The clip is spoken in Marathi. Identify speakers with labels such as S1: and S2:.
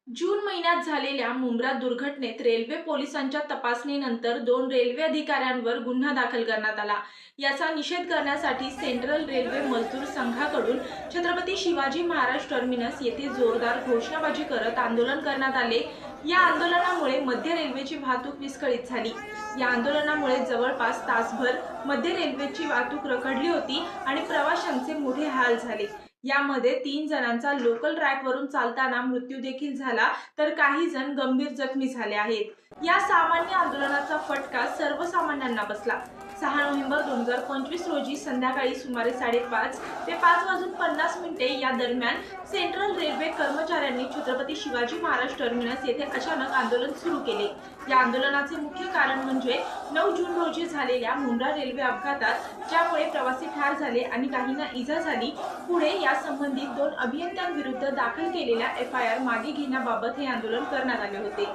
S1: जून महिन्यात झालेल्या मुंब्रा दुर्घटनेत रेल्वे पोलिसांच्या तपासणीनंतर 2 रेल्वे अधिकाऱ्यांवर गुन्हा दाखल करण्यात आला। याचा निषेध करण्यासाठी सेंट्रल रेल्वे मजदूर संघाकडून छत्रपती शिवाजी महाराज टर्मिनस येथे जोरदार घोषणाबाजी करत आंदोलन करण्यात आले। या आंदोलनामुळे मध्य रेल्वेची वाहतूक विस्कळीत झाली। या आंदोलनामुळे जवळपास तासभर मध्य रेल्वेची वाहतूक रखडली होती आणि प्रवाशांचे मोठे हाल झाले। यामध्ये 3 जणांचा लोकल ट्रॅकवरून चालताना मृत्यू देखील झाला, तर काही जण गंभीर जखमी झाले आहेत। या सामान्य आंदोलनाचा फटका सर्वसामान्यांना बसला। 6 नोव्हेंबर 2025 रोजी संध्याकाळी सुमारे 5:30 ते 5:50 या दरम्यान सेंट्रल रेल्वे कर्मचाऱ्यांनी छत्रपती शिवाजी महाराज टर्मिनस येथे अचानक आंदोलन सुरू केले। या आंदोलनाचे मुख्य कारण म्हणजे 9 जून रोजी झालेल्या मुंब्रा रेल्वे अपघातात ज्यामुळे प्रवासी ठार झाले आणि काहींना इजा झाली। पुढे या संबंधित 2 अभियंत्यांविरुद्ध दाखल केलेल्या FIR मागे घेण्याबाबत हे आंदोलन करण्यात आले होते।